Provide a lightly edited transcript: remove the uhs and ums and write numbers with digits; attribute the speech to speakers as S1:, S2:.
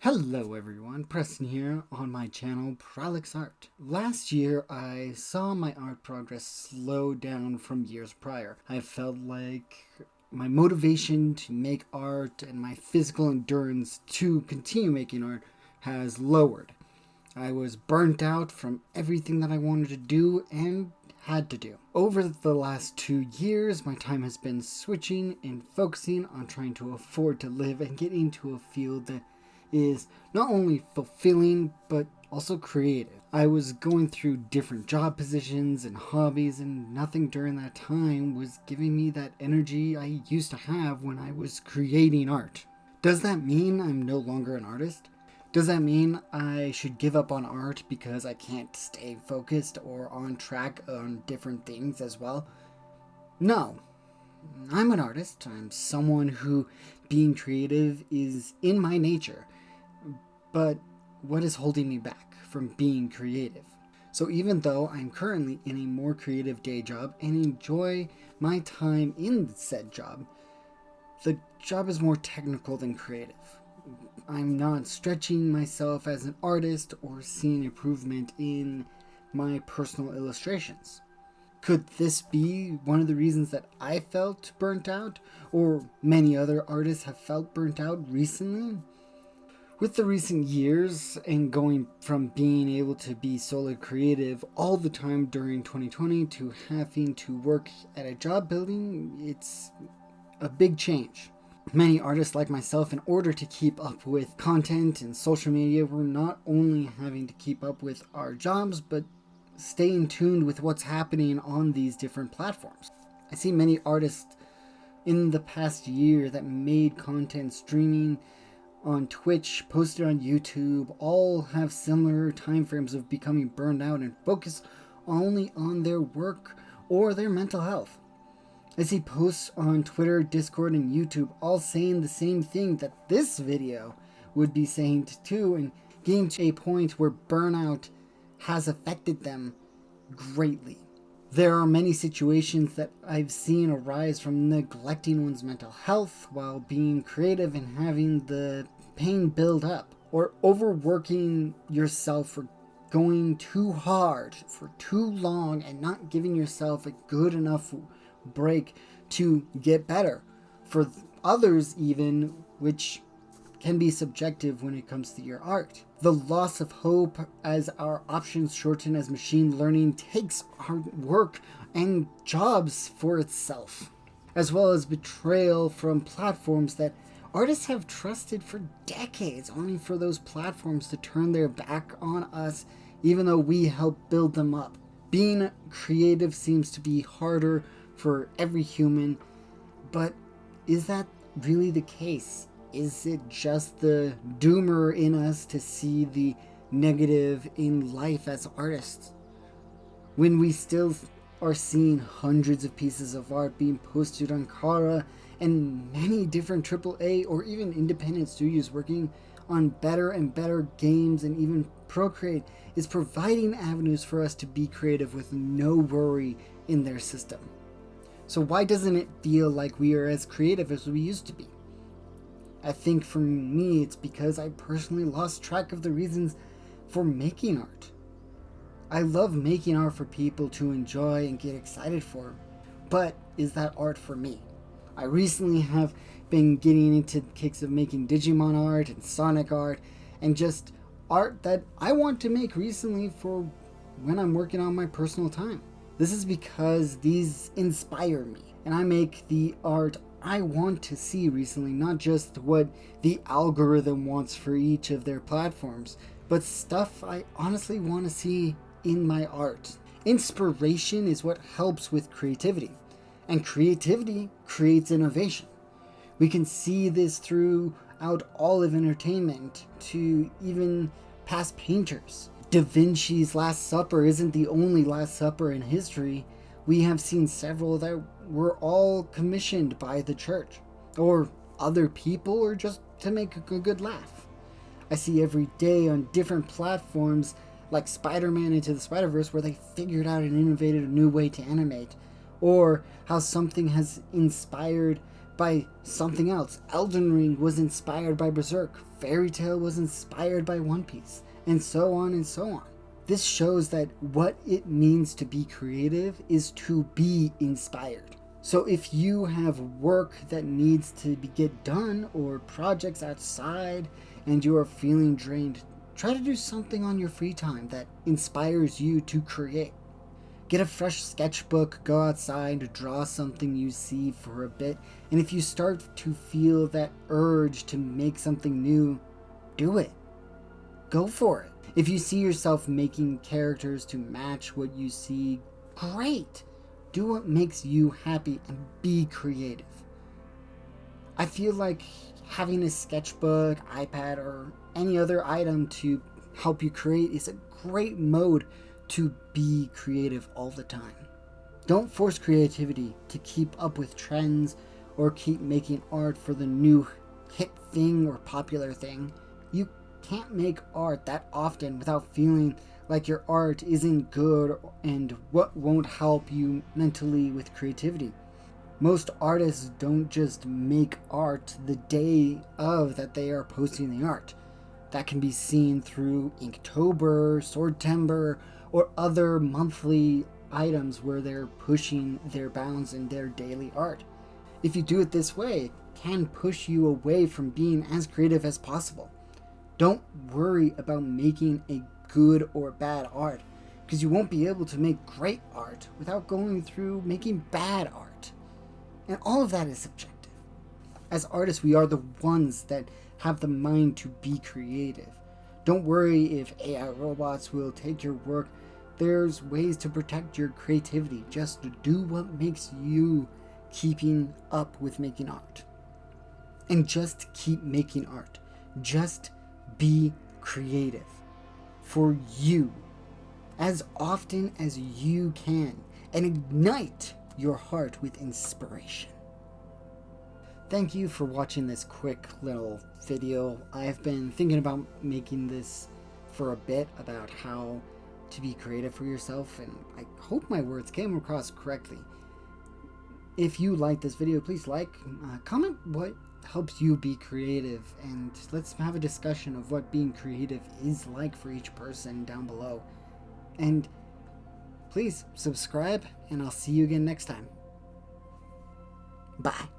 S1: Hello everyone, Preston here on my channel Prolix Art. Last year I saw my art progress slow down from years prior. I felt like my motivation to make art and my physical endurance to continue making art has lowered. I was burnt out from everything that I wanted to do and had to do. Over the last 2 years, my time has been switching and focusing on trying to afford to live and get into a field that is not only fulfilling but also creative. I was going through different job positions and hobbies, and nothing during that time was giving me that energy I used to have when I was creating art. Does that mean I'm no longer an artist? Does that mean I should give up on art because I can't stay focused or on track on different things as well? No. I'm an artist. I'm someone who being creative is in my nature. But what is holding me back from being creative? So even though I'm currently in a more creative day job and enjoy my time in said job, the job is more technical than creative. I'm not stretching myself as an artist or seeing improvement in my personal illustrations. Could this be one of the reasons that I felt burnt out, or many other artists have felt burnt out recently? With the recent years and going from being able to be solely creative all the time during 2020 to having to work at a job building, it's a big change. Many artists like myself, in order to keep up with content and social media, we're not only having to keep up with our jobs, but stay in tune with what's happening on these different platforms. I see many artists in the past year that made content streaming on Twitch, posted on YouTube, all have similar time frames of becoming burned out and focus only on their work or their mental health. I see posts on Twitter, Discord, and YouTube all saying the same thing that this video would be saying too, and getting to a point where burnout has affected them greatly. There are many situations that I've seen arise from neglecting one's mental health while being creative and having the pain build up, or overworking yourself for going too hard for too long and not giving yourself a good enough break to get better. For others even, which can be subjective when it comes to your art. The loss of hope as our options shorten as machine learning takes our work and jobs for itself, as well as betrayal from platforms that artists have trusted for decades, only for those platforms to turn their back on us even though we help build them up. Being creative seems to be harder for every human, but is that really the case? Is it just the doomer in us to see the negative in life as artists, when we still are seeing hundreds of pieces of art being posted on Kara and many different AAA or even independent studios working on better and better games, and even Procreate is providing avenues for us to be creative with no worry in their system? So why doesn't it feel like we are as creative as we used to be? I think for me, it's because I personally lost track of the reasons for making art. I love making art for people to enjoy and get excited for, but is that art for me? I recently have been getting into kicks of making Digimon art and Sonic art, and just art that I want to make recently for when I'm working on my personal time. This is because these inspire me, and I make the art I want to see recently, not just what the algorithm wants for each of their platforms, but stuff I honestly want to see in my art. Inspiration is what helps with creativity, and creativity creates innovation. We can see this throughout all of entertainment, to even past painters. Da Vinci's Last Supper isn't the only Last Supper in history. We have seen several that were all commissioned by the church, or other people, or just to make a good laugh. I see every day on different platforms like Spider-Man Into the Spider-Verse where they figured out and innovated a new way to animate, or how something has inspired by something else. Elden Ring was inspired by Berserk. Fairy Tail was inspired by One Piece, and so on and so on. This shows that what it means to be creative is to be inspired. So if you have work that needs to get done or projects outside and you are feeling drained, try to do something on your free time that inspires you to create. Get a fresh sketchbook, go outside, draw something you see for a bit, and if you start to feel that urge to make something new, do it. Go for it. If you see yourself making characters to match what you see, great. Do what makes you happy and be creative. I feel like having a sketchbook, iPad, or any other item to help you create is a great mode to be creative all the time. Don't force creativity to keep up with trends or keep making art for the new hit thing or popular thing. You can't make art that often without feeling like your art isn't good and what won't help you mentally with creativity. Most artists don't just make art the day of that they are posting the art. That can be seen through Inktober, Swordtember, or other monthly items where they're pushing their bounds in their daily art. If you do it this way, it can push you away from being as creative as possible. Don't worry about making a good or bad art, because you won't be able to make great art without going through making bad art. And all of that is subjective. As artists, we are the ones that have the mind to be creative. Don't worry if AI robots will take your work. There's ways to protect your creativity. Just do what makes you keeping up with making art. And just keep making art. Just be creative. For you. As often as you can. And ignite your heart with inspiration. Thank you for watching this quick little video. I've been thinking about making this for a bit about how to be creative for yourself, and I hope my words came across correctly. If you like this video, please comment what helps you be creative, and let's have a discussion of what being creative is like for each person down below. And please subscribe, and I'll see you again next time. Bye.